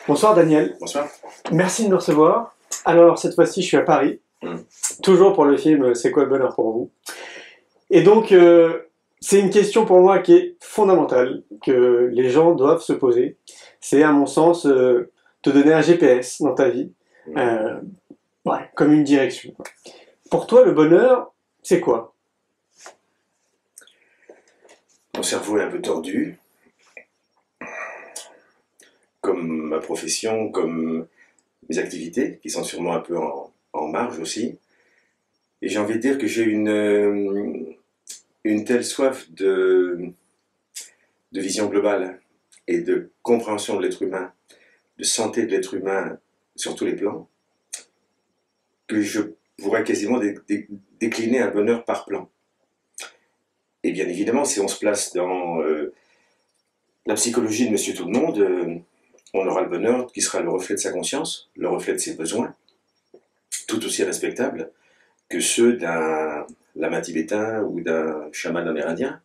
Bonsoir Daniel, Bonsoir. merci de nous recevoir. Alors cette fois-ci je suis à Paris, toujours pour le film C'est quoi le bonheur pour vous. Et donc c'est une question pour moi qui est fondamentale, que les gens doivent se poser. C'est à mon sens te donner un GPS dans ta vie, comme une direction. Pour toi le bonheur c'est quoi? Mon cerveau est un peu tordu, comme ma profession, comme mes activités, qui sont sûrement un peu en marge aussi. Et j'ai envie de dire que j'ai une telle soif de vision globale et de compréhension de l'être humain, de santé de l'être humain sur tous les plans, que je pourrais quasiment décliner un bonheur par plan. Et bien évidemment, si on se place dans la psychologie de Monsieur Tout-le-Monde, on aura le bonheur qui sera le reflet de sa conscience, le reflet de ses besoins, tout aussi respectables que ceux d'un lama tibétain ou d'un chaman amérindien.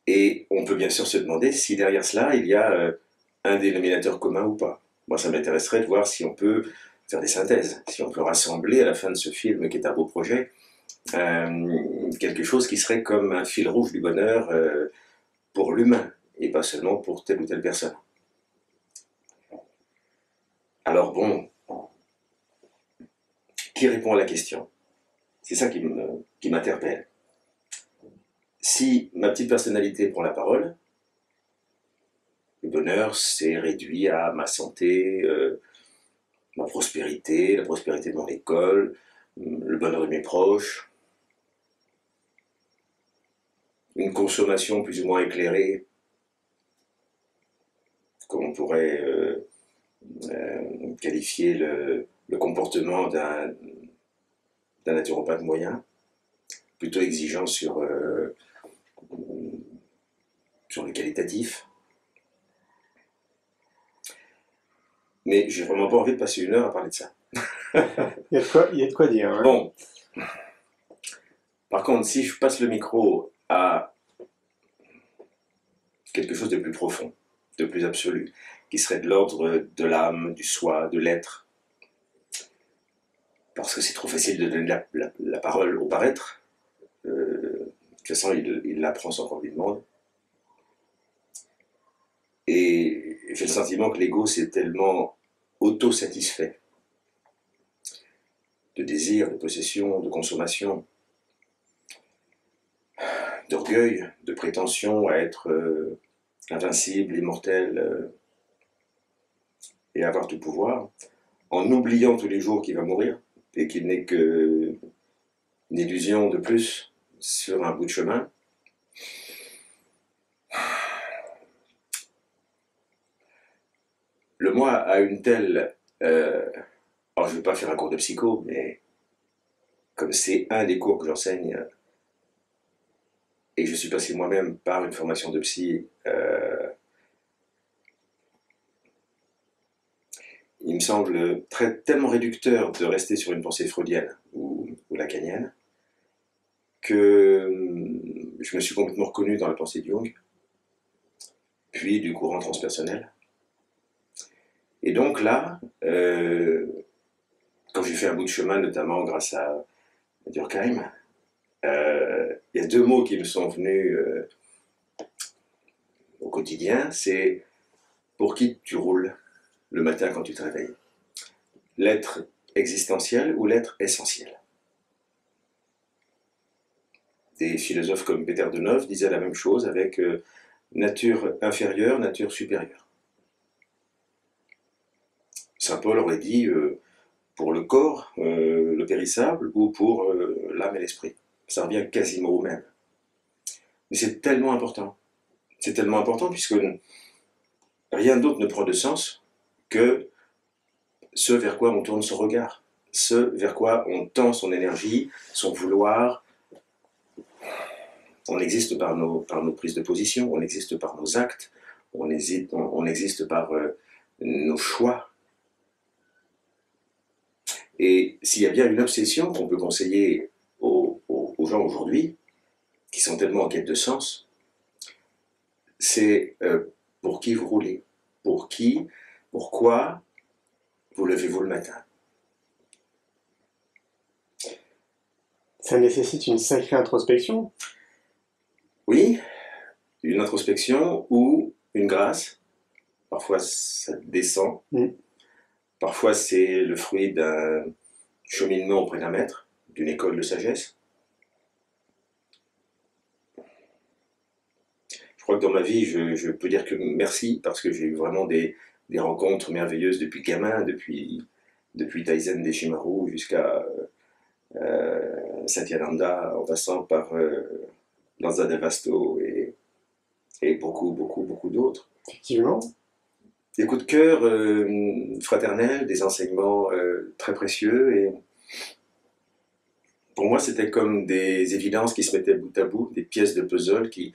Et on peut bien sûr se demander si derrière cela, il y a un dénominateur commun ou pas. Moi, ça m'intéresserait de voir si on peut faire des synthèses, si on peut rassembler à la fin de ce film, qui est un beau projet, quelque chose qui serait comme un fil rouge du bonheur pour l'humain, et pas seulement pour telle ou telle personne. Alors bon, qui répond à la question? C'est ça qui m'interpelle. Si ma petite personnalité prend la parole, le bonheur c'est réduit à ma santé, ma prospérité, la prospérité de mon école, le bonheur de mes proches, une consommation plus ou moins éclairée, comme on pourrait qualifier le comportement d'un naturopathe moyen, plutôt exigeant sur le qualitatif. Mais j'ai vraiment pas envie de passer une heure à parler de ça. Il y a de quoi dire. Hein. Bon. Par contre, si je passe le micro à quelque chose de plus profond, de plus absolu, qui serait de l'ordre de l'âme, du soi, de l'être, parce que c'est trop facile de donner la parole au paraître. De toute façon, il l'apprend sans qu'on lui demande. Et j'ai le sentiment que l'ego s'est tellement auto-satisfait de désir, de possession, de consommation, d'orgueil, de prétention à être invincible, immortel et avoir tout pouvoir, en oubliant tous les jours qu'il va mourir et qu'il n'est qu'une illusion de plus sur un bout de chemin. Le moi a une telle... alors je ne vais pas faire un cours de psycho, mais comme c'est un des cours que j'enseigne, et que je suis passé moi-même par une formation de psy, il me semble tellement réducteur de rester sur une pensée freudienne ou lacanienne que je me suis complètement reconnu dans la pensée de Jung, puis du courant transpersonnel. Et donc là, quand j'ai fait un bout de chemin, notamment grâce à Durkheim, il y a deux mots qui me sont venus au quotidien, c'est pour qui tu roules le matin quand tu te réveilles. L'être existentiel ou l'être essentiel. Des philosophes comme Peter de Nov disaient la même chose avec nature inférieure, nature supérieure. Saint Paul aurait dit pour le corps, le périssable, ou pour l'âme et l'esprit. Ça revient quasiment au même. Mais c'est tellement important. C'est tellement important puisque rien d'autre ne prend de sens que ce vers quoi on tourne son regard, ce vers quoi on tend son énergie, son vouloir. On existe par nos prises de position, on existe par nos actes, on existe par nos choix. Et s'il y a bien une obsession qu'on peut conseiller aux gens aujourd'hui, qui sont tellement en quête de sens, c'est Pour qui vous roulez? Pour qui? Pourquoi vous levez-vous le matin? Ça nécessite une sacrée introspection. Oui, une introspection ou une grâce. Parfois, ça descend. Parfois, c'est le fruit d'un cheminement auprès d'un maître, d'une école de sagesse. Je crois que dans ma vie, je peux dire que merci, parce que j'ai eu vraiment des rencontres merveilleuses depuis gamin, depuis Taizen Deshimaru jusqu'à Satyananda, en passant par Lanza del Vasto et beaucoup d'autres. Effectivement. Des coups de cœur fraternels, des enseignements très précieux. Et pour moi, c'était comme des évidences qui se mettaient bout à bout, des pièces de puzzle qui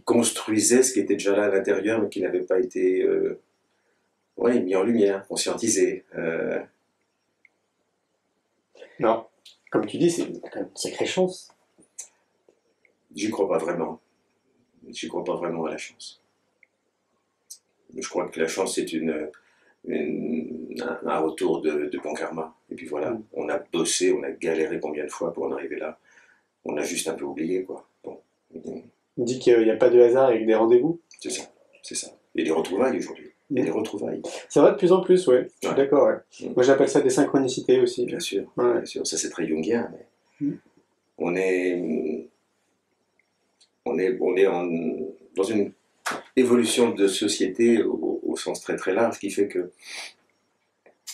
construisaient ce qui était déjà là à l'intérieur, mais qui n'avait pas été mis en lumière, conscientisé. Non, comme tu dis, c'est quand même une sacrée chance. J'y crois pas vraiment. J'y crois pas vraiment à la chance. Je crois que la chance, c'est un retour de bon karma. Et puis voilà, on a bossé, on a galéré combien de fois pour en arriver là. On a juste un peu oublié, quoi. Bon. On dit qu'il n'y a pas de hasard avec des rendez-vous. C'est ça, c'est ça. Il y a des retrouvailles aujourd'hui. Il y a des retrouvailles. C'est vrai de plus en plus, ouais. Je suis d'accord, ouais. Moi, j'appelle ça des synchronicités aussi. Bien sûr, ouais. Bien sûr. Ça, c'est très jungien, mais on est dans une évolution de société au sens très très large qui fait que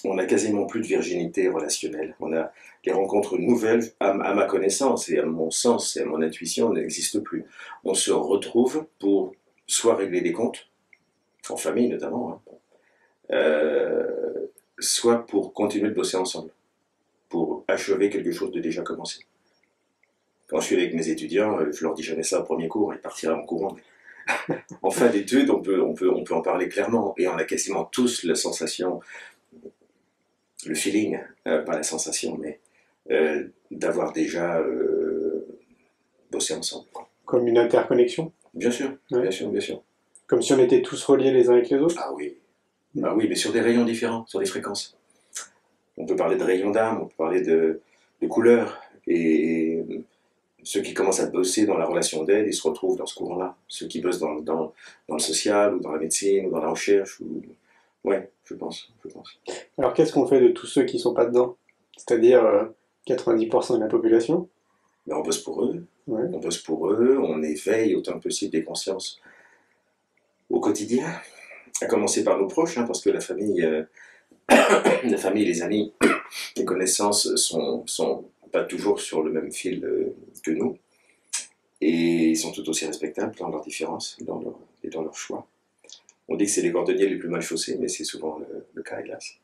on n'a quasiment plus de virginité relationnelle. On a les rencontres nouvelles, à ma connaissance et à mon sens et à mon intuition, n'existent plus. On se retrouve pour soit régler des comptes, en famille notamment, soit pour continuer de bosser ensemble, pour achever quelque chose de déjà commencé. Quand je suis avec mes étudiants, je leur dis jamais ça au premier cours, ils partiraient en courant. En fin d'études, on peut en parler clairement, et on a quasiment tous la sensation, le feeling, pas la sensation, mais d'avoir déjà bossé ensemble. Comme une interconnexion. Bien sûr, ouais. Bien sûr, bien sûr. Comme si on était tous reliés les uns avec les autres. Ah oui, mais sur des rayons différents, sur des fréquences. On peut parler de rayons d'âme, on peut parler de couleurs, et ceux qui commencent à bosser dans la relation d'aide, ils se retrouvent dans ce courant-là. Ceux qui bossent dans le social, ou dans la médecine, ou dans la recherche, ouais, je pense. Alors qu'est-ce qu'on fait de tous ceux qui ne sont pas dedans? C'est-à-dire 90% de la population? Ben, on bosse pour eux. Ouais. On bosse pour eux, on éveille autant que possible des consciences au quotidien, à commencer par nos proches, parce que la famille, les amis, les connaissances sont pas toujours sur le même fil que nous, et ils sont tout aussi respectables dans leurs différences et dans leurs choix. On dit que c'est les cordonniers les plus mal chaussés, mais c'est souvent le cas, hélas.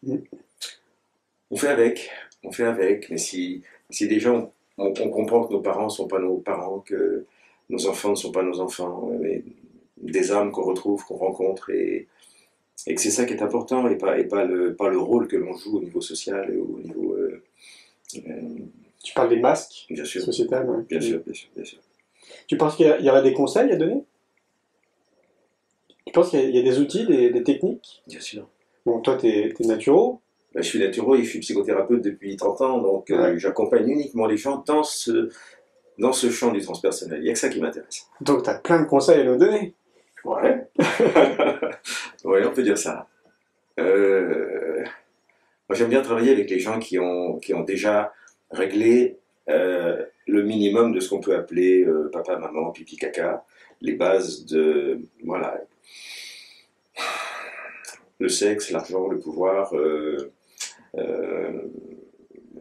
On fait avec, mais si déjà on comprend que nos parents ne sont pas nos parents, que nos enfants ne sont pas nos enfants, mais des âmes qu'on retrouve, qu'on rencontre, et que c'est ça qui est important, et pas le rôle que l'on joue au niveau social et au niveau... Tu parles des masques sociétals, ouais. Bien sûr. Tu penses qu'il y aurait des conseils à donner? Tu penses qu'il y a des outils, des techniques? Bien sûr. Bon, toi, t'es naturo. Je suis naturo et je suis psychothérapeute depuis 30 ans, donc j'accompagne uniquement les gens dans ce champ du transpersonnel. Il n'y a que ça qui m'intéresse. Donc, tu as plein de conseils à nous donner. Ouais. Ouais, on peut dire ça. Moi, j'aime bien travailler avec les gens qui ont déjà réglé le minimum de ce qu'on peut appeler papa, maman, pipi, caca, les bases de... Voilà. Le sexe, l'argent, le pouvoir,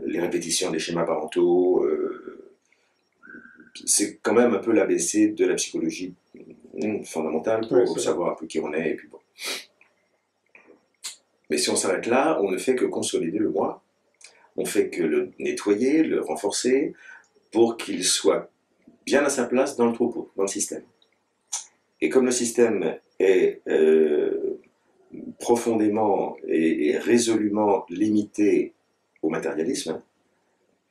les répétitions des schémas parentaux, c'est quand même un peu l'ABC de la psychologie fondamentale pour savoir un peu qui on est. Et puis bon. Mais si on s'arrête là, on ne fait que consolider le moi, on fait que le nettoyer, le renforcer, pour qu'il soit bien à sa place dans le troupeau, dans le système. Et comme le système est profondément et résolument limité au matérialisme,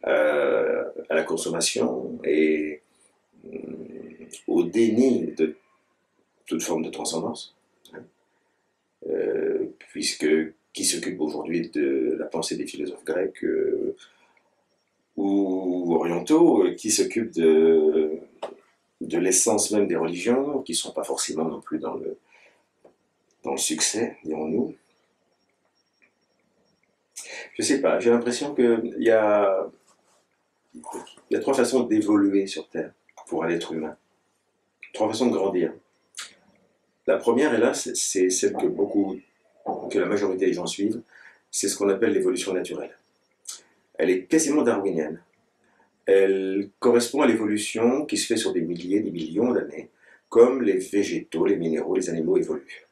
à la consommation et au déni de toute forme de transcendance, puisque qui s'occupe aujourd'hui de la pensée des philosophes grecs ou orientaux, qui s'occupe de l'essence même des religions, qui ne sont pas forcément non plus dans le succès, dirons-nous. Je ne sais pas, j'ai l'impression qu'il y a 3 façons d'évoluer sur Terre pour un être humain. 3 façons de grandir. La première, hélas, c'est celle que la majorité des gens suivent, c'est ce qu'on appelle l'évolution naturelle. Elle est quasiment darwinienne. Elle correspond à l'évolution qui se fait sur des milliers, des millions d'années, comme les végétaux, les minéraux, les animaux évoluent.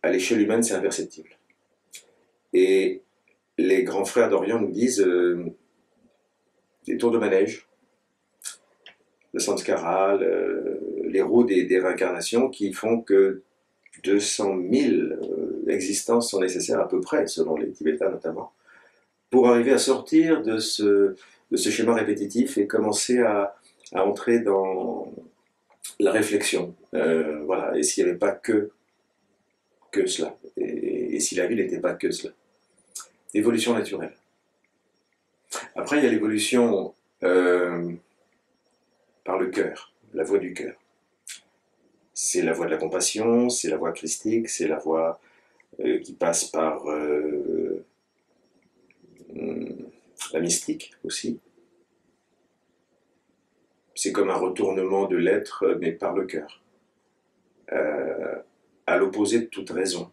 À l'échelle humaine, c'est imperceptible. Et les grands frères d'Orient nous disent des tours de manège, le sanskara, les roues des réincarnations qui font que 200 000 existences sont nécessaires à peu près, selon les Tibétains notamment, pour arriver à sortir de ce schéma répétitif et commencer à entrer dans la réflexion. Voilà. Et s'il n'y avait pas que cela, et si la vie n'était pas que cela. Évolution naturelle. Après, il y a l'évolution par le cœur, la voie du cœur. C'est la voie de la compassion, c'est la voie christique, c'est la voie qui passe par la mystique aussi. C'est comme un retournement de l'être, mais par le cœur. À l'opposé de toute raison,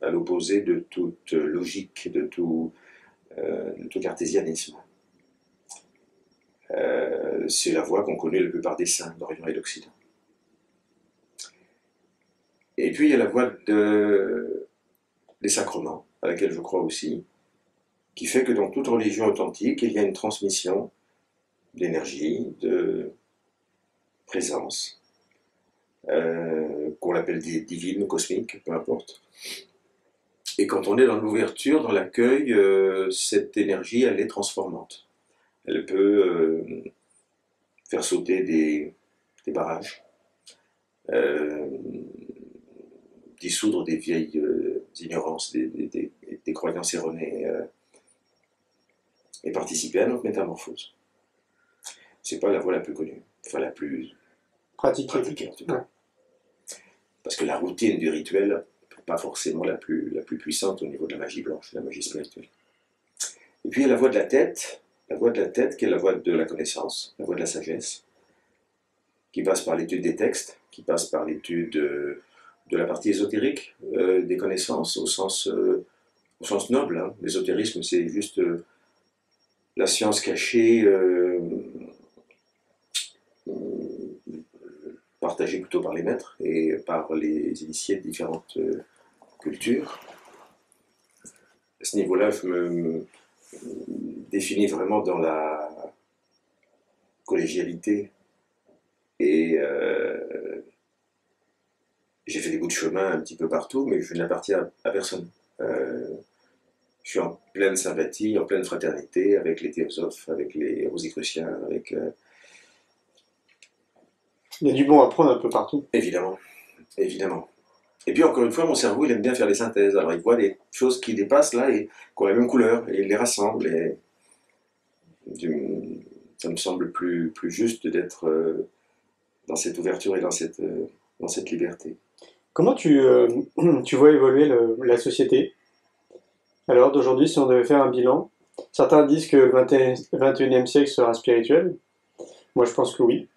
à l'opposé de toute logique, de tout cartésianisme. C'est la voie qu'on connaît la plupart des saints d'Orient et d'Occident. Et puis il y a la voie des sacrements, à laquelle je crois aussi, qui fait que dans toute religion authentique, il y a une transmission d'énergie, de présence, qu'on l'appelle divine ou cosmique, peu importe. Et quand on est dans l'ouverture, dans l'accueil, cette énergie, elle est transformante. Elle peut faire sauter des barrages, dissoudre des vieilles ignorances, des croyances erronées, et participer à notre métamorphose. C'est pas la voie la plus connue, enfin la plus pratiquée en tout cas. Ouais. Parce que la routine du rituel n'est pas forcément la plus puissante au niveau de la magie blanche, la magie spirituelle. Et puis il y a la voie de la tête qui est la voie de la connaissance, la voie de la sagesse, qui passe par l'étude des textes, qui passe par l'étude de la partie ésotérique des connaissances, au sens noble. Hein. L'ésotérisme, c'est juste la science cachée, partagée plutôt par les maîtres et par les initiés de différentes cultures. À ce niveau-là, je me définis vraiment dans la collégialité et j'ai fait des bouts de chemin un petit peu partout, mais je n'appartiens à personne. Je suis en pleine sympathie, en pleine fraternité avec les théosophes, avec les rosicruciens, avec... Il y a du bon à prendre un peu partout. Évidemment, évidemment. Et puis encore une fois, mon cerveau, il aime bien faire des synthèses. Alors il voit des choses qui dépassent là et qui ont la même couleur, et il les rassemble. Et ça me semble plus juste d'être dans cette ouverture et dans cette liberté. Comment tu vois évoluer la société? Alors d'aujourd'hui, si on devait faire un bilan, certains disent que le 21e siècle sera spirituel. Moi, je pense que oui.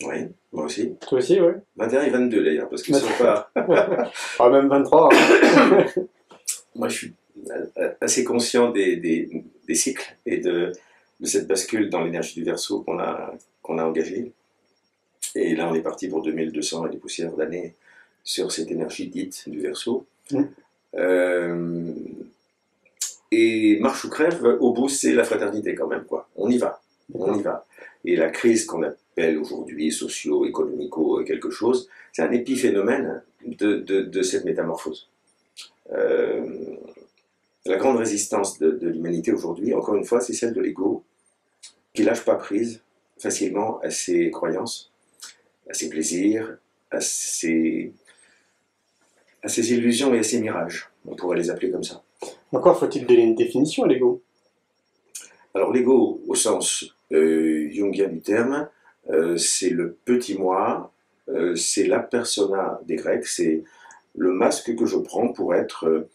Oui, moi aussi. Toi aussi, ouais. 21 et 22 d'ailleurs, parce qu'ils ne sont pas... Ah, même 23. Hein. Moi, je suis assez conscient des cycles et de cette bascule dans l'énergie du Verseau qu'on a engagée. Et là, on est parti pour 2200 et des poussières d'années sur cette énergie dite du Verseau. Et marche ou crève, au bout, c'est la fraternité quand même, quoi. On y va, on y va. Et la crise qu'on appelle aujourd'hui socio-économico quelque chose, c'est un épiphénomène de cette métamorphose. La grande résistance de l'humanité aujourd'hui, encore une fois, c'est celle de l'ego, qui lâche pas prise facilement à ses croyances, à ses plaisirs, à ses à ses illusions et à ses mirages. On pourrait les appeler comme ça. Encore faut-il donner une définition à l'ego. Alors l'ego, au sens jungien du terme, c'est le petit moi, c'est la persona des Grecs, c'est le masque que je prends pour être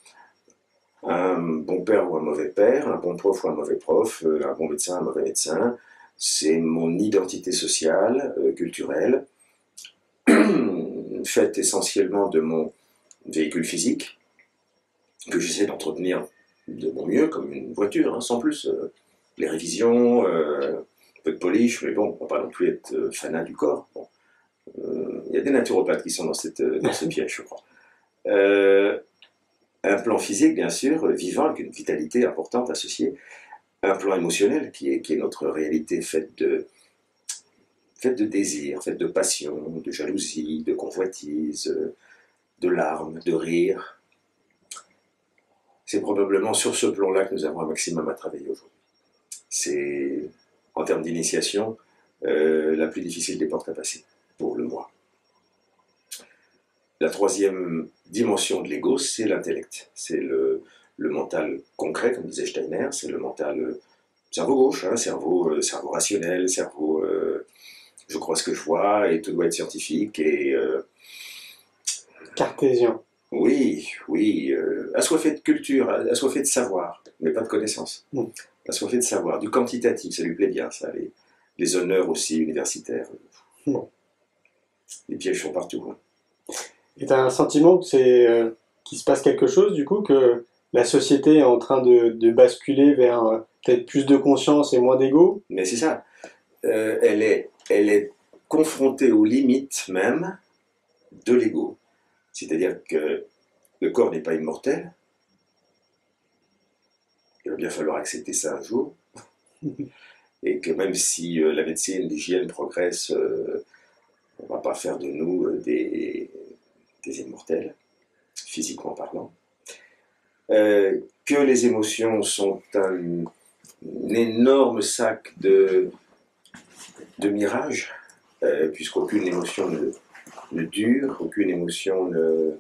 un bon père ou un mauvais père, un bon prof ou un mauvais prof, un bon médecin, un mauvais médecin. C'est mon identité sociale, culturelle, faite essentiellement de mon véhicule physique, que j'essaie d'entretenir de mon mieux, comme une voiture, hein, sans plus. Les révisions, un peu de polish, mais bon, on ne va pas non plus être fanat du corps. Bon. Il y a des naturopathes qui sont dans ce piège, je crois. Un plan physique, bien sûr, vivant, avec une vitalité importante associée. Un plan émotionnel, qui est notre réalité faite de désir, faite de passion, de jalousie, de convoitise, de larmes, de rire. C'est probablement sur ce plan-là que nous avons un maximum à travailler aujourd'hui. C'est, en termes d'initiation, la plus difficile des portes à passer, pour le moi. La troisième dimension de l'ego, c'est l'intellect. C'est le mental concret, comme disait Steiner, c'est le mental cerveau gauche, hein, cerveau rationnel, cerveau je crois ce que je vois, et tout doit être scientifique, et Cartésien. oui, assoiffé de culture, assoiffé de savoir, mais pas de connaissance. Assoiffé de savoir, du quantitatif, ça lui plaît bien, ça, les honneurs aussi universitaires. Les pièges sont partout. Hein. Et tu as un sentiment que qu'il se passe quelque chose, du coup, que la société est en train de basculer vers peut-être plus de conscience et moins d'ego? Mais c'est ça. Elle est confrontée aux limites même de l'ego. C'est-à-dire que le corps n'est pas immortel. Il va bien falloir accepter ça un jour. Et que même si la médecine, l'hygiène progresse, on ne va pas faire de nous des immortels, physiquement parlant. Que les émotions sont un énorme sac de mirages, puisqu'aucune émotion ne dure, aucune émotion ne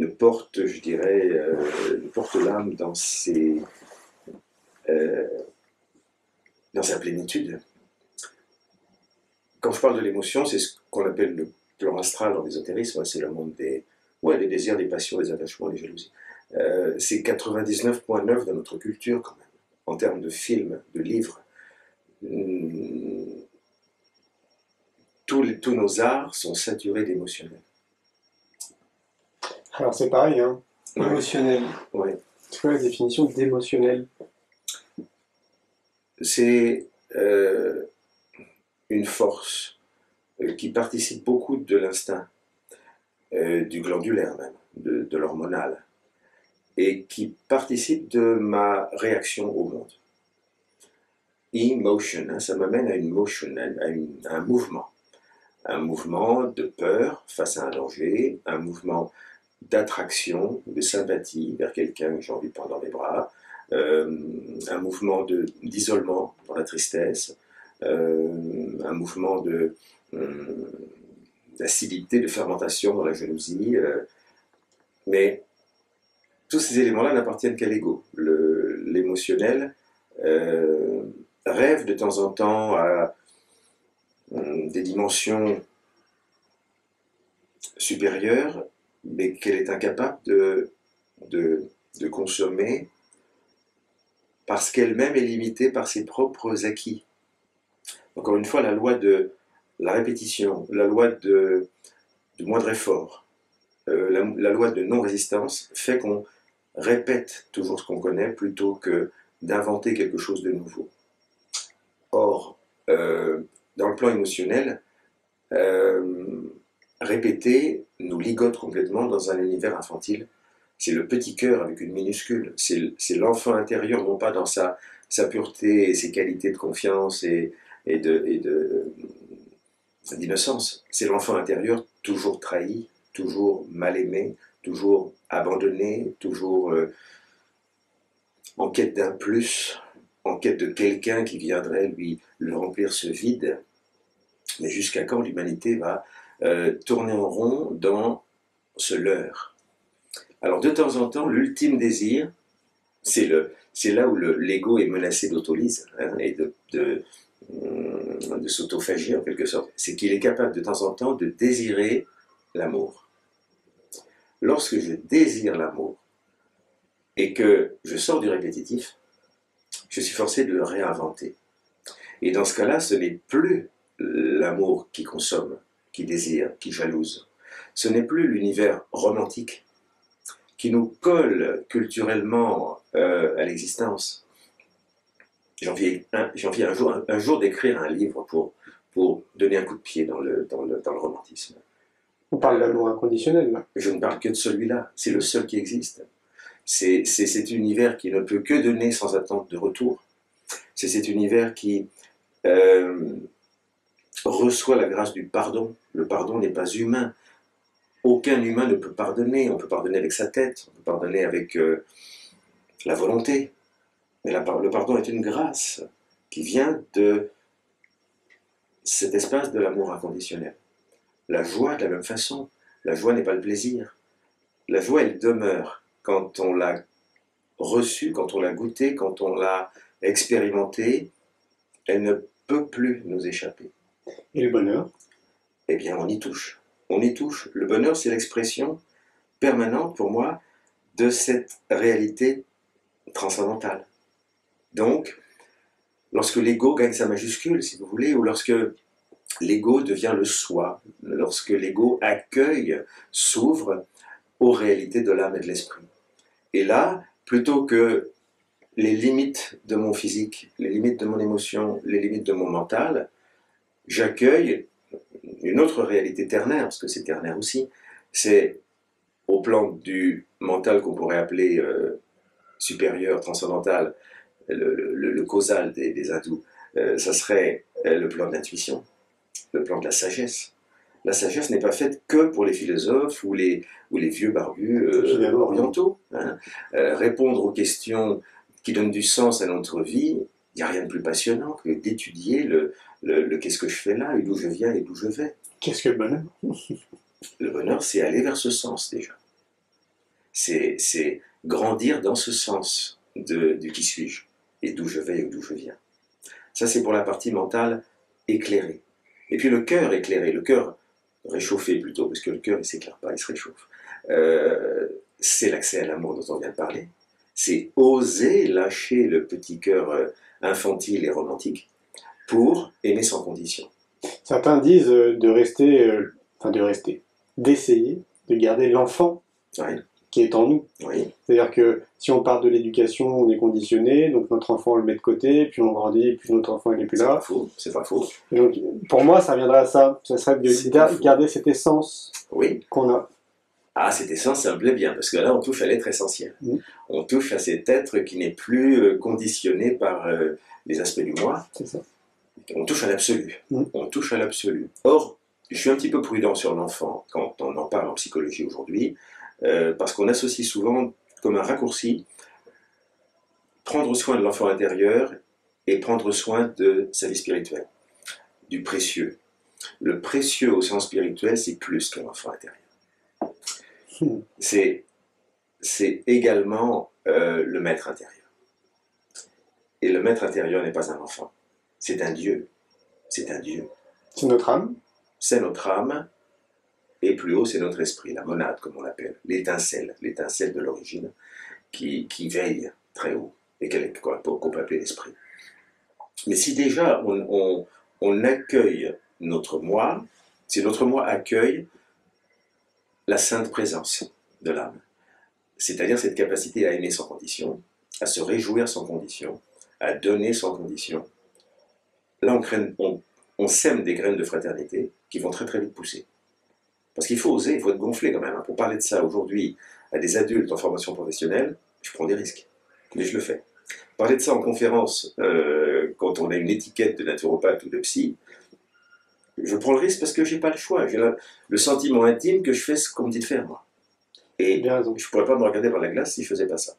porte, je dirais, ne porte l'âme dans sa plénitude. Quand je parle de l'émotion, c'est ce qu'on appelle le plan astral dans l'ésotérisme, c'est le monde des désirs, des passions, des attachements, des jalousies. C'est 99,9 de notre culture quand même, en termes de films, de livres. Tous nos arts sont saturés d'émotionnel. Alors c'est pareil, hein. Ouais. Émotionnel. Ouais. C'est quoi la définition d'émotionnel? C'est une force qui participe beaucoup de l'instinct, du glandulaire même, de l'hormonal, et qui participe de ma réaction au monde. Emotion, hein, ça m'amène à une motion, à un mouvement. Un mouvement de peur face à un danger, un mouvement d'attraction, de sympathie vers quelqu'un que j'ai envie de prendre dans les bras, un mouvement d'isolement dans la tristesse, un mouvement d'acidité, de fermentation dans la jalousie. Mais tous ces éléments-là n'appartiennent qu'à l'ego. L'émotionnel rêve de temps en temps à des dimensions supérieures, mais qu'elle est incapable de consommer parce qu'elle-même est limitée par ses propres acquis. Encore une fois, la loi de la répétition, la loi du moindre effort, la loi de non-résistance fait qu'on répète toujours ce qu'on connaît plutôt que d'inventer quelque chose de nouveau. Or, dans le plan émotionnel, répéter nous ligote complètement dans un univers infantile. C'est le petit cœur avec une minuscule. C'est l'enfant intérieur, non pas dans sa pureté et ses qualités de confiance et d'innocence. C'est l'enfant intérieur toujours trahi, toujours mal aimé, toujours abandonné, toujours en quête d'un plus, en quête de quelqu'un qui viendrait lui remplir ce vide. Mais jusqu'à quand l'humanité va tourner en rond dans ce leurre. Alors de temps en temps, l'ultime désir, c'est là où l'ego est menacé d'autolyse hein, et de s'autophagie en quelque sorte. C'est qu'il est capable de temps en temps de désirer l'amour. Lorsque je désire l'amour et que je sors du répétitif, je suis forcé de le réinventer. Et dans ce cas-là, ce n'est plus l'amour qui consomme, qui désire, qui jalouse. Ce n'est plus l'univers romantique qui nous colle culturellement à l'existence. J'ai envie un jour d'écrire un livre pour donner un coup de pied dans le romantisme. On parle d'amour inconditionnel, là. Je ne parle que de celui-là, c'est le seul qui existe. C'est cet univers qui ne peut que donner sans attente de retour. C'est cet univers qui reçoit la grâce du pardon. Le pardon n'est pas humain. Aucun humain ne peut pardonner. On peut pardonner avec sa tête, on peut pardonner avec la volonté. Mais le pardon est une grâce qui vient de cet espace de l'amour inconditionnel. La joie, de la même façon, la joie n'est pas le plaisir. La joie, elle demeure quand on l'a reçue, quand on l'a goûtée, quand on l'a expérimentée. Elle ne peut plus nous échapper. Et le bonheur? Eh bien, on y touche. On y touche. Le bonheur, c'est l'expression permanente pour moi de cette réalité transcendantale. Donc, lorsque l'ego gagne sa majuscule, si vous voulez, ou lorsque l'ego devient le soi, lorsque l'ego accueille, s'ouvre aux réalités de l'âme et de l'esprit. Et là, plutôt que les limites de mon physique, les limites de mon émotion, les limites de mon mental, j'accueille une autre réalité ternaire, parce que c'est ternaire aussi, c'est au plan du mental qu'on pourrait appeler supérieur, transcendantal, le causal des hindous, ça serait le plan de l'intuition, le plan de la sagesse. La sagesse n'est pas faite que pour les philosophes ou les vieux barbus orientaux. Hein. Répondre aux questions qui donnent du sens à notre vie, il n'y a rien de plus passionnant que d'étudier le qu'est-ce que je fais là, et d'où je viens et d'où je vais. Qu'est-ce que le bonheur? Le bonheur, c'est aller vers ce sens déjà. C'est grandir dans ce sens du qui suis-je, et d'où je vais et d'où je viens. Ça, c'est pour la partie mentale éclairée. Et puis le cœur éclairé, le cœur réchauffé plutôt, parce que le cœur, il ne s'éclaire pas, il se réchauffe. C'est l'accès à l'amour dont on vient de parler. C'est oser lâcher le petit cœur infantile et romantique pour aimer sans condition. Certains disent d'essayer de garder l'enfant Oui. qui est en nous. Oui. C'est-à-dire que si on part de l'éducation, on est conditionné, donc notre enfant on le met de côté, puis on grandit, puis notre enfant il n'est plus là. C'est pas faux. Donc, pour moi, ça reviendrait à ça. Ça serait de garder cette essence qu'on a. Ah, cette essence, ça me plaît bien, parce que là, on touche à l'être essentiel. Mmh. On touche à cet être qui n'est plus conditionné par les aspects du moi. C'est ça. On touche à l'absolu. Mmh. On touche à l'absolu. Or, je suis un petit peu prudent sur l'enfant quand on en parle en psychologie aujourd'hui, parce qu'on associe souvent comme un raccourci prendre soin de l'enfant intérieur et prendre soin de sa vie spirituelle, du précieux. Le précieux au sens spirituel, c'est plus qu'un enfant intérieur. C'est également le maître intérieur. Et le maître intérieur n'est pas un enfant, c'est un Dieu. C'est un Dieu. C'est notre âme. C'est notre âme, et plus haut, c'est notre esprit, la monade, comme on l'appelle, l'étincelle de l'origine, qui veille très haut, et qu'on peut appeler l'esprit. Mais si déjà on accueille notre moi, si notre moi accueille la sainte présence de l'âme, c'est-à-dire cette capacité à aimer sans condition, à se réjouir sans condition, à donner sans condition, là on sème des graines de fraternité qui vont très très vite pousser. Parce qu'il faut oser, il faut être gonflé quand même. Pour parler de ça aujourd'hui à des adultes en formation professionnelle, je prends des risques, mais je le fais. Parler de ça en conférence, quand on a une étiquette de naturopathe ou de psy, je prends le risque parce que je n'ai pas le choix. J'ai le sentiment intime que je fais ce qu'on me dit de faire, moi. Et je ne pourrais pas me regarder par la glace si je ne faisais pas ça.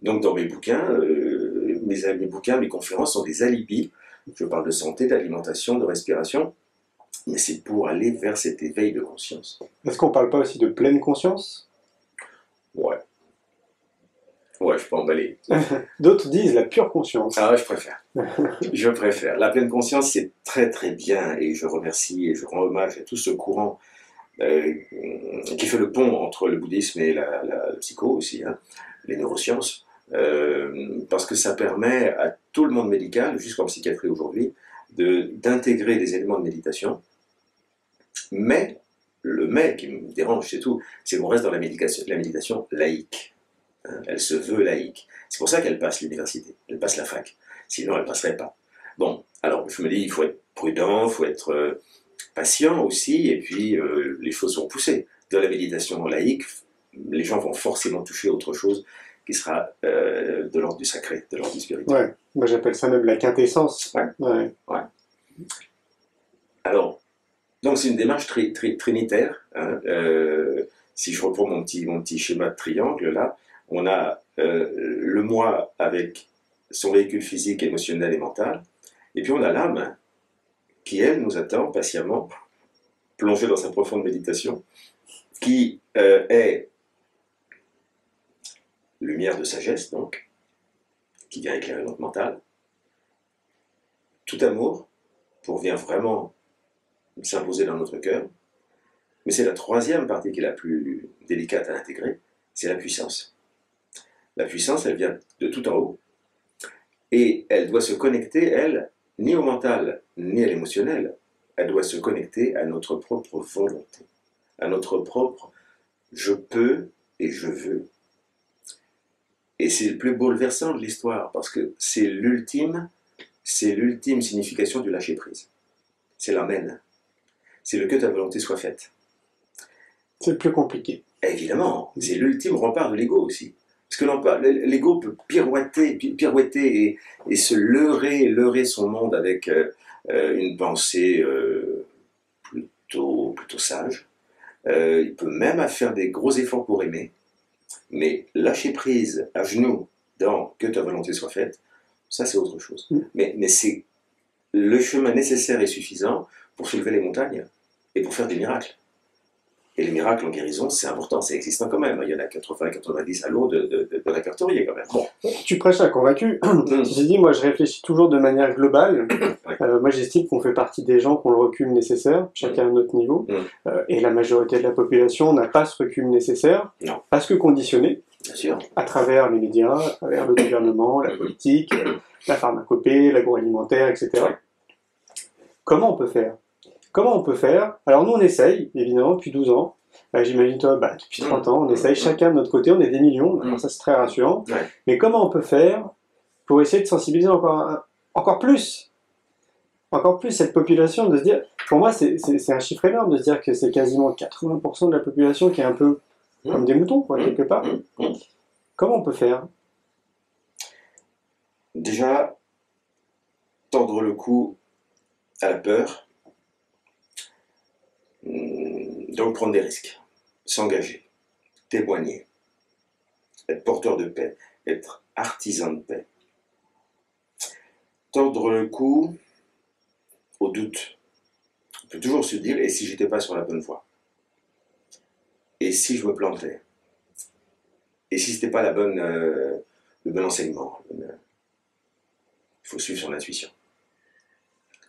Donc dans mes bouquins, mes conférences sont des alibis. Je parle de santé, d'alimentation, de respiration. mais c'est pour aller vers cet éveil de conscience. Est-ce qu'on parle pas aussi de pleine conscience? Ouais. Ouais, je peux emballer. D'autres disent la pure conscience. Ah, je préfère. Je préfère. La pleine conscience, c'est très très bien, et je remercie et je rends hommage à tout ce courant qui fait le pont entre le bouddhisme et la psycho aussi, hein, les neurosciences, parce que ça permet à tout le monde médical, jusqu'en psychiatrie aujourd'hui, d'intégrer des éléments de méditation, mais le mais qui me dérange, c'est tout, c'est qu'on reste dans la méditation laïque. Hein, elle se veut laïque. C'est pour ça qu'elle passe l'université, elle passe la fac. Sinon, elle ne passerait pas. Bon, alors je me dis, il faut être prudent, il faut être patient aussi, et puis les choses sont poussées. Dans la méditation laïque, les gens vont forcément toucher autre chose qui sera de l'ordre du sacré, de l'ordre du spirituel. Ouais, moi j'appelle ça même la quintessence. Ouais. Ouais. Ouais. Alors, donc c'est une démarche trinitaire. Hein, si je reprends mon petit schéma de triangle là, on a le moi avec son véhicule physique, émotionnel et mental, et puis on a l'âme qui, elle, nous attend patiemment, plongée dans sa profonde méditation, qui est lumière de sagesse, donc, qui vient éclairer notre mental. Tout amour, pour venir vraiment s'imposer dans notre cœur. Mais c'est la troisième partie qui est la plus délicate à intégrer, c'est la puissance. La puissance, elle vient de tout en haut, et elle doit se connecter, elle, ni au mental, ni à l'émotionnel. Elle doit se connecter à notre propre volonté, à notre propre « je peux et je veux ». Et c'est le plus bouleversant de l'histoire, parce que c'est l'ultime signification du lâcher-prise. C'est l'amen. C'est le que ta volonté soit faite. C'est le plus compliqué. Évidemment, c'est l'ultime rempart de l'ego aussi. Parce que l'ego peut pirouetter et se leurrer son monde avec une pensée plutôt sage. Il peut même faire des gros efforts pour aimer. Mais lâcher prise à genoux dans que ta volonté soit faite, ça c'est autre chose. Mais c'est le chemin nécessaire et suffisant pour soulever les montagnes et pour faire des miracles. Et les miracles en guérison, c'est important, c'est existant quand même. Il y en a 80-90 à l'eau de répertoriés quand même. Bon. Tu prêches à convaincu. Ceci dit, moi je réfléchis toujours de manière globale. Moi j'estime qu'on fait partie des gens qui ont le recul nécessaire, chacun à notre niveau. Et la majorité de la population n'a pas ce recul nécessaire, non. Parce que conditionné, bien sûr, à travers les médias, à travers le gouvernement, la politique, la pharmacopée, l'agroalimentaire, etc. Comment on peut faire? Comment on peut faire? Alors nous on essaye, évidemment, depuis 12 ans. J'imagine toi, depuis 30 ans, on essaye chacun de notre côté, on est des millions, alors ça c'est très rassurant. Mais comment on peut faire pour essayer de sensibiliser encore plus cette population, de se dire, pour moi c'est un chiffre énorme de se dire que c'est quasiment 80% de la population qui est un peu comme des moutons, quoi, quelque part. Comment on peut faire? Déjà, tordre le cou à la peur, donc prendre des risques, s'engager, témoigner, être porteur de paix, être artisan de paix. Tordre le cou au doute. On peut toujours se dire, et si j'étais pas sur la bonne voie? Et si je me plantais? Et si c'était pas le bon enseignement? Il faut suivre son intuition.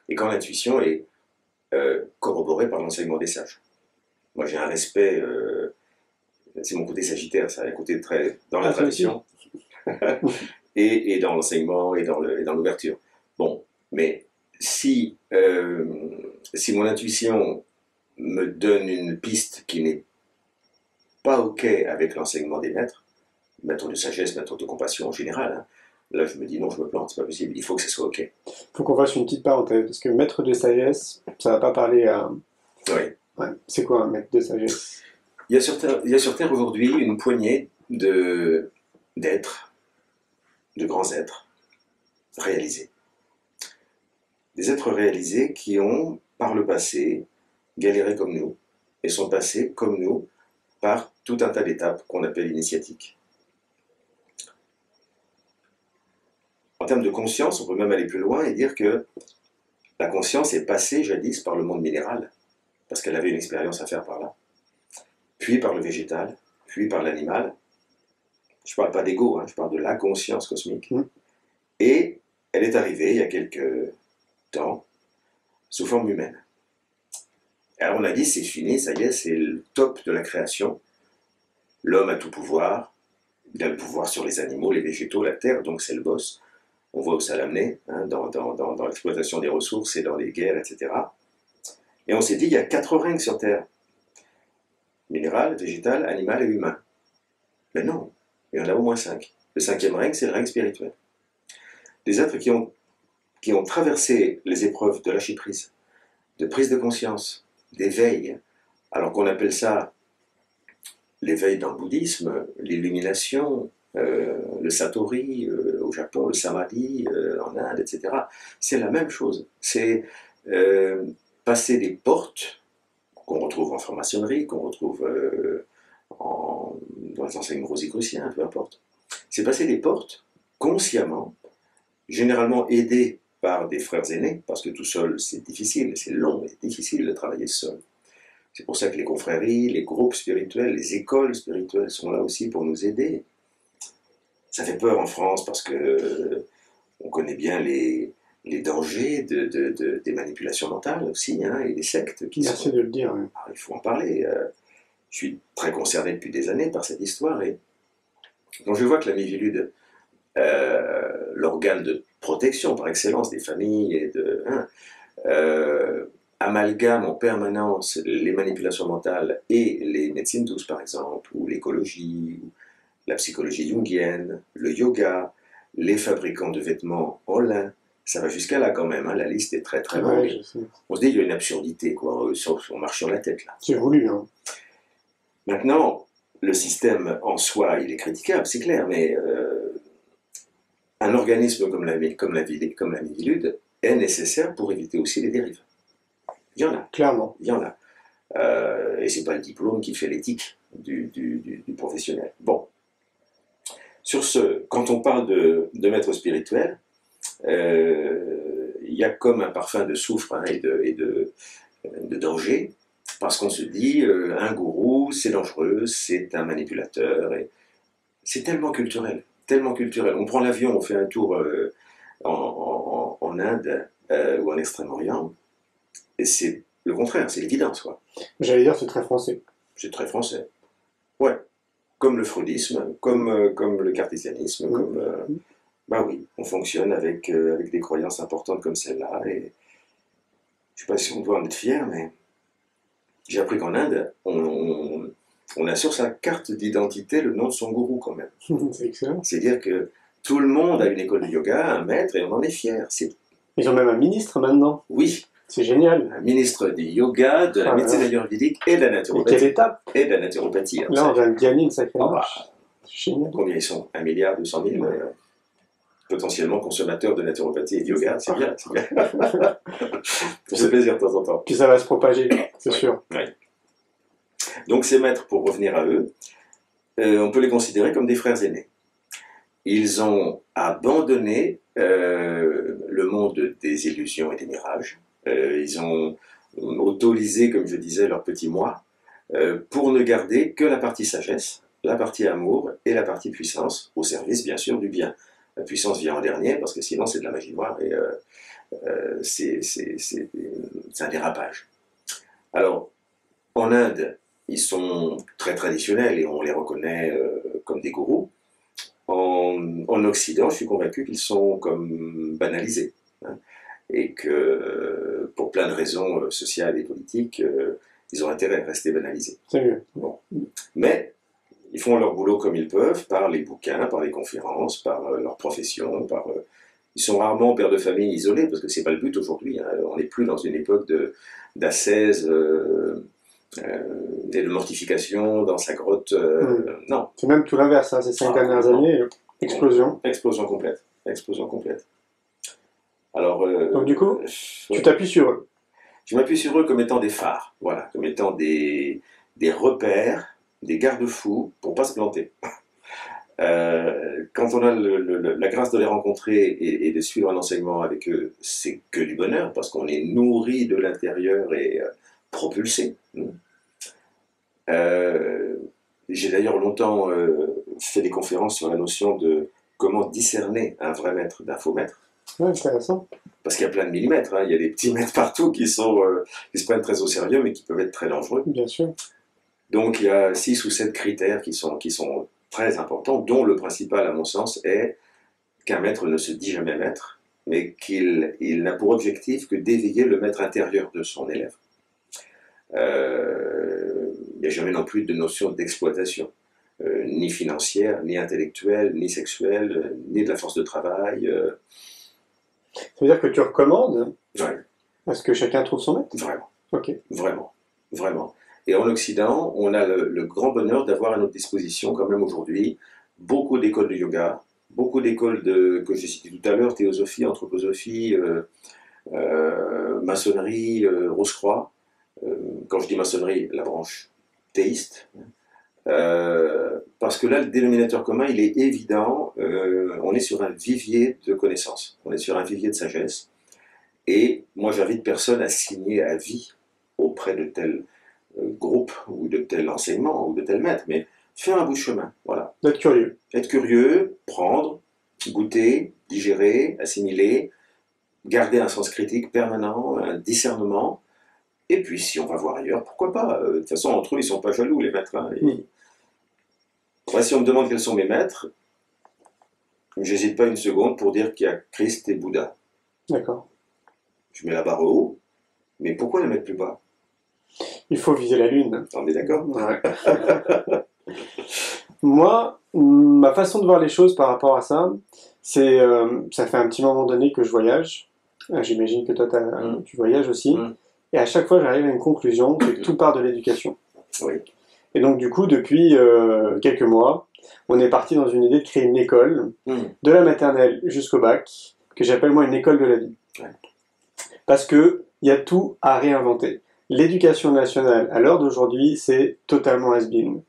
Et quand l'intuition est corroborée par l'enseignement des sages. Moi j'ai un respect, c'est mon côté sagittaire, ça a un côté très dans la tradition, et dans l'enseignement et dans l'ouverture. Bon, mais si mon intuition me donne une piste qui n'est pas OK avec l'enseignement des maîtres de sagesse, maîtres de compassion en général, hein, là je me dis non, je me plante, c'est pas possible, il faut que ce soit OK. Il faut qu'on fasse une petite parenthèse, parce que maître de sagesse, ça va pas parler à... Oui. Ouais. C'est quoi un maître de sagesse? Il y a sur Terre aujourd'hui une poignée d'êtres, de grands êtres réalisés. Des êtres réalisés qui ont, par le passé, galéré comme nous, et sont passés, comme nous, par tout un tas d'étapes qu'on appelle initiatiques. En termes de conscience, on peut même aller plus loin et dire que La conscience est passée jadis par le monde minéral, parce qu'elle avait une expérience à faire par là, puis par le végétal, puis par l'animal. Je ne parle pas d'ego, hein, je parle de la conscience cosmique. Et elle est arrivée il y a quelques temps sous forme humaine. Alors on a dit c'est fini, ça y est, c'est le top de la création. L'homme a tout pouvoir, il a le pouvoir sur les animaux, les végétaux, la terre, donc c'est le boss. On voit où ça l'a amené, hein, dans l'exploitation des ressources et dans les guerres, etc. Et on s'est dit, il y a 4 règnes sur Terre. Minéral, végétal, animal et humain. Mais non, il y en a au moins 5. Le 5e règne, c'est le règne spirituel. Des êtres qui ont traversé les épreuves de lâcher prise, de prise de conscience, d'éveil, alors qu'on appelle ça l'éveil dans le bouddhisme, l'illumination, le satori au Japon, le samadhi en Inde, etc. C'est la même chose. C'est passer des portes qu'on retrouve en franc-maçonnerie, qu'on retrouve dans les enseignements rosicruciens, peu importe. C'est passer des portes consciemment, généralement aidés par des frères aînés, parce que tout seul c'est difficile, c'est long et difficile de travailler seul. C'est pour ça que les confréries, les groupes spirituels, les écoles spirituelles sont là aussi pour nous aider. Ça fait peur en France parce que on connaît bien les dangers des manipulations mentales aussi, hein, et des sectes qui Merci de le dire. Oui. Alors, il faut en parler. Je suis très concerné depuis des années par cette histoire. Et donc je vois que la Mivilude, l'organe de protection par excellence des familles, amalgame en permanence les manipulations mentales et les médecines douces, par exemple, ou l'écologie, ou la psychologie jungienne, le yoga, les fabricants de vêtements en lin. Ça va jusqu'à là quand même, hein, la liste est très très longue. Ouais, on se dit qu'il y a une absurdité, quoi, on marche sur la tête là. C'est voulu, hein. Maintenant, le système en soi, il est critiquable, c'est clair, mais un organisme comme la Mivilude est nécessaire pour éviter aussi les dérives. Il y en a. Clairement. Il y en a. Et c'est pas le diplôme qui fait l'éthique du professionnel. Bon. Sur ce, quand on parle de maître spirituel, il y a comme un parfum de soufre, hein, et de danger, parce qu'on se dit, un gourou, c'est dangereux, c'est un manipulateur, et c'est tellement culturel, tellement culturel. On prend l'avion, on fait un tour en Inde ou en Extrême-Orient, et c'est le contraire, c'est l'évidence, quoi. J'allais dire, c'est très français. C'est très français. Ouais. Comme le freudisme, comme le cartésianisme, bah oui, on fonctionne avec des croyances importantes comme celle-là, et je ne sais pas si on doit en être fier, mais j'ai appris qu'en Inde, on a sur sa carte d'identité le nom de son gourou quand même. C'est excellent. C'est-à-dire que tout le monde a une école de yoga, un maître, et on en est fier. Ils ont même un ministre maintenant. Oui. C'est génial. Un ministre du yoga, de la médecine ayurvédique et de la naturopathie. Et quelle étape? Et de la naturopathie. Là, on vient de gagner une sacrée marche. Bah, c'est génial. Combien ils sont? 1,2 milliard potentiellement consommateurs de naturopathie et de yoga, c'est bien, c'est bien. Ça fait plaisir de temps en temps. Puis ça va se propager, c'est sûr. Ouais. Donc ces maîtres, pour revenir à eux, on peut les considérer comme des frères aînés. Ils ont abandonné le monde des illusions et des mirages. Ils ont autolisé, comme je disais, leur petit moi, pour ne garder que la partie sagesse, la partie amour et la partie puissance, au service bien sûr du bien. La puissance vient en dernier, parce que sinon c'est de la magie noire et c'est un dérapage. Alors, en Inde, ils sont très traditionnels et on les reconnaît comme des gourous. En Occident, je suis convaincu qu'ils sont comme banalisés, hein, et que pour plein de raisons sociales et politiques, ils ont intérêt à rester banalisés. C'est mieux. Bon. Mais ils font leur boulot comme ils peuvent, par les bouquins, par les conférences, par leur profession, ils sont rarement pères de famille isolés, parce que c'est pas le but aujourd'hui, hein. On n'est plus dans une époque d'ascèse et de mortification dans sa grotte. Non. C'est même tout l'inverse, hein, ces 5 dernières années, explosion. Explosion complète. Explosion complète. Alors, donc du coup, tu t'appuies sur eux. Je m'appuie sur eux comme étant des phares, voilà, comme étant des repères, des garde-fous pour pas se planter. Quand on a la grâce de les rencontrer et de suivre un enseignement avec eux, c'est que du bonheur, parce qu'on est nourri de l'intérieur et propulsé. Euh, j'ai d'ailleurs longtemps fait des conférences sur la notion de comment discerner un vrai maître d'un faux maître. Ouais, intéressant. Parce qu'il y a plein de millimètres, hein. Il y a des petits maîtres partout qui se prennent très au sérieux, mais qui peuvent être très dangereux. Bien sûr. Donc il y a 6 ou 7 critères qui sont très importants, dont le principal, à mon sens, est qu'un maître ne se dit jamais maître, mais qu'il n'a pour objectif que d'éveiller le maître intérieur de son élève. Il n'y a jamais non plus de notion d'exploitation, ni financière, ni intellectuelle, ni sexuelle, ni de la force de travail. Ça veut dire que tu recommandes Ouais, à ce que chacun trouve son maître? vraiment, Ok. vraiment, vraiment. Et en Occident, on a le grand bonheur d'avoir à notre disposition, quand même aujourd'hui, beaucoup d'écoles de yoga, beaucoup d'écoles que j'ai citées tout à l'heure, théosophie, anthroposophie, maçonnerie, Rose-Croix. Quand je dis maçonnerie, la branche théiste. Parce que là, le dénominateur commun, il est évident. On est sur un vivier de connaissances, on est sur un vivier de sagesse. Et moi, j'invite personne à signer à vie auprès de tel groupe ou de tel enseignement ou de tel maître, mais faire un bout de chemin. Voilà. D'être curieux. Être curieux, prendre, goûter, digérer, assimiler, garder un sens critique permanent, un discernement. Et puis, si on va voir ailleurs, pourquoi pas? De toute façon, entre eux, ils sont pas jaloux, les maîtres. Hein. Moi, si on me demande quels sont mes maîtres, j'hésite pas une seconde pour dire qu'il y a Christ et Bouddha. D'accord. Je mets la barre haut, mais pourquoi la mettre plus bas? Il faut viser la lune. On est d'accord? Ouais. Moi, ma façon de voir les choses par rapport à ça, c'est, ça fait un petit moment donné que je voyage. J'imagine que toi, tu voyages aussi. Et à chaque fois, j'arrive à une conclusion, c'est que tout part de l'éducation. Oui. Et donc, du coup, depuis quelques mois, on est parti dans une idée de créer une école, de la maternelle jusqu'au bac, que j'appelle moi une école de la vie. Ouais. Parce que il y a tout à réinventer. L'éducation nationale, à l'heure d'aujourd'hui, c'est totalement has-been.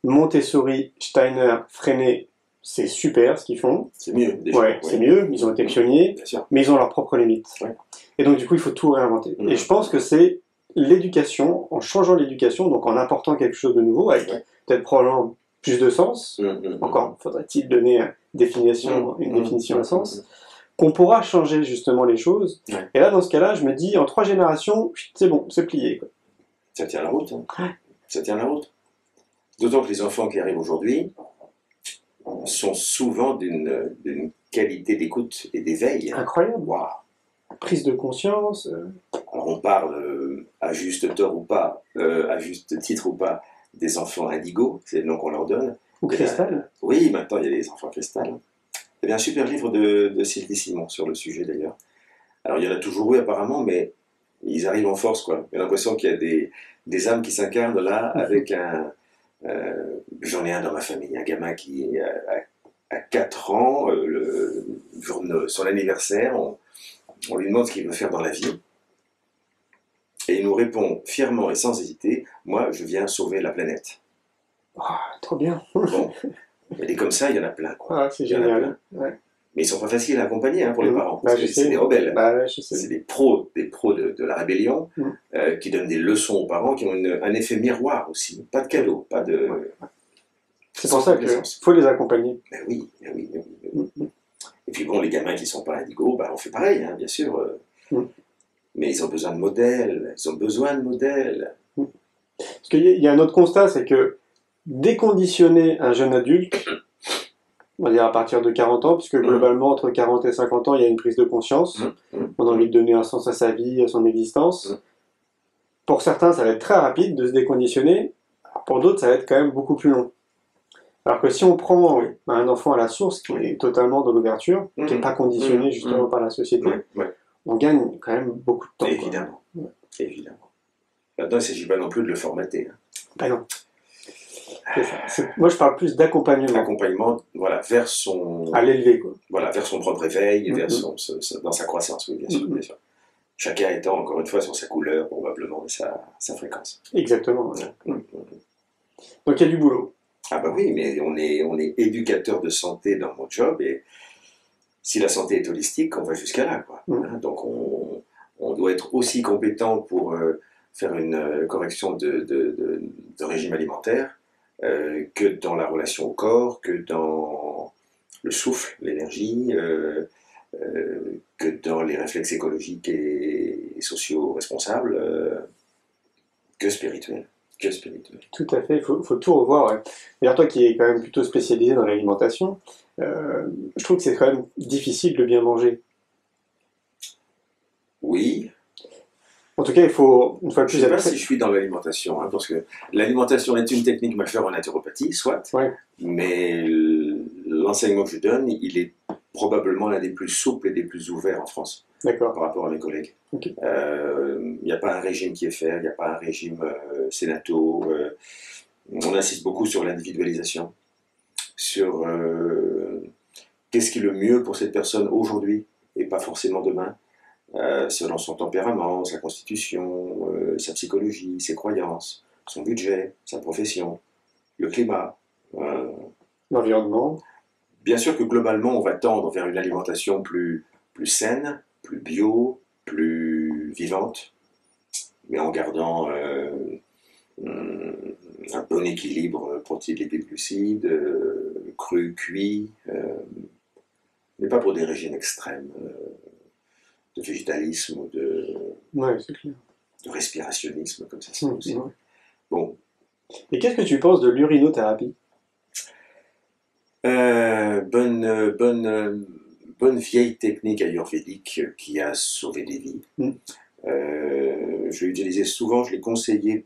Montessori, Steiner, Freinet, c'est super ce qu'ils font. C'est mieux, déjà. Ouais, c'est mieux, ils ont été pionniers, Bien sûr. mais ils ont leurs propres limites. Ouais. Et donc, du coup, il faut tout réinventer. Et je pense que c'est l'éducation, en changeant l'éducation, donc en apportant quelque chose de nouveau, avec peut-être probablement plus de sens, encore faudrait-il donner une définition à sens, qu'on pourra changer justement les choses. Ouais. Et là, dans ce cas-là, je me dis, en 3 générations, c'est bon, c'est plié. Quoi. Ça tient la route. Hein. Ça tient la route. D'autant que les enfants qui arrivent aujourd'hui sont souvent d'une qualité d'écoute et d'éveil. Incroyable. Wow. Prise de conscience. Alors on parle, à juste tort ou pas, à juste titre ou pas, des enfants indigos, c'est le nom qu'on leur donne. Ou cristal. Oui, maintenant il y a les enfants cristal. Il y a un super livre de Sylvie Simon sur le sujet d'ailleurs. Alors il y en a toujours eu apparemment, mais ils arrivent en force quoi. J'ai l'impression qu'il y a des âmes qui s'incarnent là avec un... j'en ai un dans ma famille, un gamin qui a 4 ans, le jour de son anniversaire, on lui demande ce qu'il veut faire dans la vie. Et il nous répond fièrement et sans hésiter, moi je viens sauver la planète. Oh, trop bien. Bon, il y a des comme ça, il y en a plein. Quoi. Ah, c'est génial. Ouais. Mais ils sont pas faciles à accompagner hein, pour les parents. Bah, C'est des rebelles. Bah, je sais. C'est des pros de la rébellion qui donnent des leçons aux parents, qui ont un effet miroir aussi. Pas de cadeau, pas de... C'est pour ça qu'il faut les accompagner. Ben oui, ben oui, ben oui, ben oui. Et puis bon, les gamins qui sont pas indigos, ben on fait pareil, hein, bien sûr. Mais ils ont besoin de modèles, ils ont besoin de modèles. Parce qu'il y a un autre constat, c'est que déconditionner un jeune adulte, on va dire à partir de 40 ans, puisque globalement, entre 40 et 50 ans, il y a une prise de conscience. On a envie de donner un sens à sa vie, à son existence. Pour certains, ça va être très rapide de se déconditionner. Pour d'autres, ça va être quand même beaucoup plus long. Alors que si on prend un enfant à la source, qui est totalement dans l'ouverture, qui n'est pas conditionné justement par la société, on gagne quand même beaucoup de temps. Évidemment. Évidemment. Là-dedans, il ne s'agit pas non plus de le formater. Hein. Ben non. Moi, je parle plus d'accompagnement. Accompagnement, voilà, vers son... À l'élever, quoi. Voilà, vers son propre éveil, vers dans sa croissance, oui, bien sûr, bien sûr. Chacun étant, encore une fois, sur sa couleur, probablement, et sa fréquence. Exactement. Ouais. Donc, il y a du boulot. Ah bah oui, mais on est éducateur de santé dans mon job et si la santé est holistique, on va jusqu'à là, quoi. Hein, donc on doit être aussi compétent pour faire une correction de régime alimentaire que dans la relation au corps, que dans le souffle, l'énergie, que dans les réflexes écologiques et sociaux responsables, que spirituels. Que spirituel. Tout à fait, faut tout revoir. Ouais. D'ailleurs, toi qui es quand même plutôt spécialisé dans l'alimentation, je trouve que c'est quand même difficile de bien manger. Oui. En tout cas, il faut, une fois de Je plus, ne sais pas être si je suis dans l'alimentation, hein, parce que l'alimentation est une technique majeure en naturopathie, soit, ouais, mais l'enseignement que je donne, il est probablement l'un des plus souples et des plus ouverts en France d'accord. par rapport à mes collègues. Ok. Il n'y a pas un régime qui est fait, il n'y a pas un régime sénato. On insiste beaucoup sur l'individualisation, sur qu'est-ce qui est le mieux pour cette personne aujourd'hui et pas forcément demain. Selon son tempérament, sa constitution, sa psychologie, ses croyances, son budget, sa profession, le climat. Euh, L'environnement. Bien sûr que globalement, on va tendre vers une alimentation plus saine, plus bio, plus vivante, mais en gardant un bon équilibre protéines, lipides, glucides, cru, cuit, mais pas pour des régimes extrêmes de végétalisme ou Ouais, c'est clair. de respirationnisme, comme ça c'est possible. Ouais. Bon. Et qu'est-ce que tu penses de l'urinothérapie? Bonne vieille technique ayurvédique qui a sauvé des vies. Je l'ai utilisé souvent, je l'ai conseillé,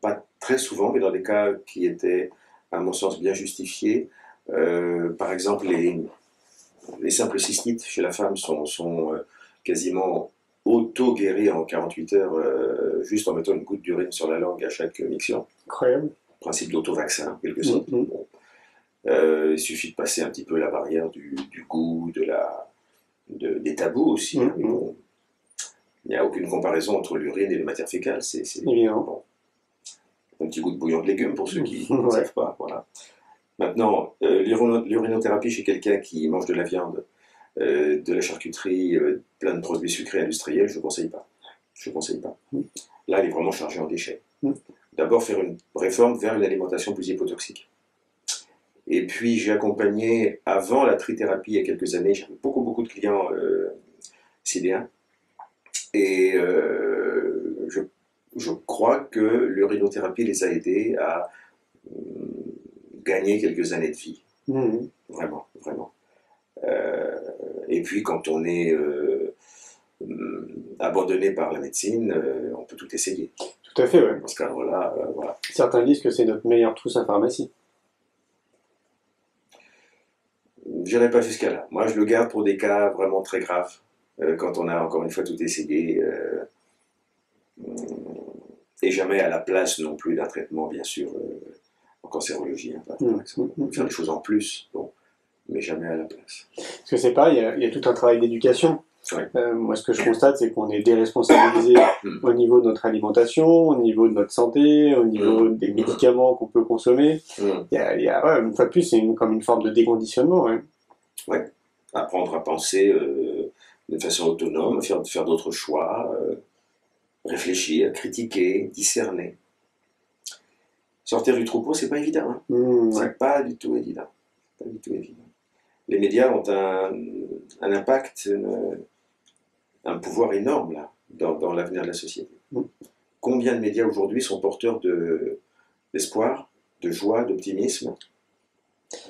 pas très souvent, mais dans des cas qui étaient, à mon sens, bien justifiés. Par exemple, les simples cystites chez la femme sont quasiment auto-guéris en 48 heures, juste en mettant une goutte d'urine sur la langue à chaque miction. Incroyable. Principe d'auto-vaccin, en quelque sorte. Bon. Il suffit de passer un petit peu la barrière du goût, des tabous aussi. Hein. Bon, il n'y a aucune comparaison entre l'urine et les matières fécales. C'est évidemment. Bon, un petit goût de bouillon de légumes pour ceux qui ne savent pas. Voilà. Maintenant, l'urinothérapie chez quelqu'un qui mange de la viande, de la charcuterie, plein de produits sucrés industriels, je ne conseille pas. Je conseille pas. Là, elle est vraiment chargée en déchets. D'abord, faire une réforme vers une alimentation plus hypotoxique. Et puis, j'ai accompagné, avant la trithérapie, il y a quelques années, j'avais beaucoup de clients sidéens. Et je crois que l'urinothérapie les a aidés à gagner quelques années de vie. Vraiment, vraiment. Et puis, quand on est abandonné par la médecine, on peut tout essayer. Tout à fait, ouais. Dans ce cadre-là, voilà. Certains disent que c'est notre meilleur trousse à pharmacie. Je n'irai pas jusqu'à là. Moi, je le garde pour des cas vraiment très graves, quand on a encore une fois tout essayé, et jamais à la place non plus d'un traitement, bien sûr, en cancérologie, hein, par exemple. Faire des choses en plus, bon, mais jamais à la place. Parce que c'est pareil, il y a tout un travail d'éducation. Ouais. Moi, ce que je constate, c'est qu'on est déresponsabilisé au niveau de notre alimentation, au niveau de notre santé, au niveau des médicaments qu'on peut consommer. Il y a ouais, une fois de plus, c'est comme une forme de déconditionnement. Ouais. Apprendre à penser de façon autonome, faire d'autres choix, réfléchir, critiquer, discerner. Sortir du troupeau, c'est pas évident. Hein. C'est pas du tout évident. Pas du tout évident. Les médias ont un impact, un pouvoir énorme là, dans l'avenir de la société. Combien de médias aujourd'hui sont porteurs d'espoir, de joie, d'optimisme?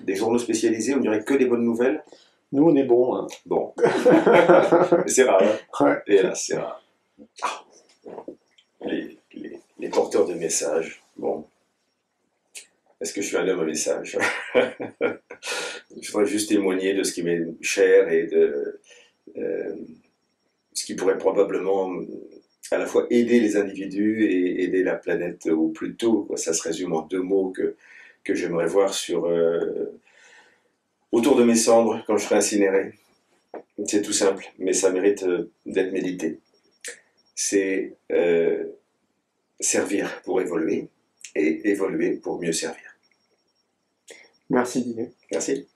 Des journaux spécialisés, on dirait que des bonnes nouvelles. Nous, on est bons. Hein. Bon. C'est rare. Hein. Ouais. Et là, c'est rare. Les porteurs de messages. Bon. Est-ce que je suis un homme à message? Je voudrais juste témoigner de ce qui m'est cher et de ce qui pourrait probablement à la fois aider les individus et aider la planète au plus tôt. Ça se résume en 2 mots que j'aimerais voir autour de mes cendres quand je serai incinéré. C'est tout simple, mais ça mérite d'être médité. C'est servir pour évoluer et évoluer pour mieux servir. Merci Didier. Merci.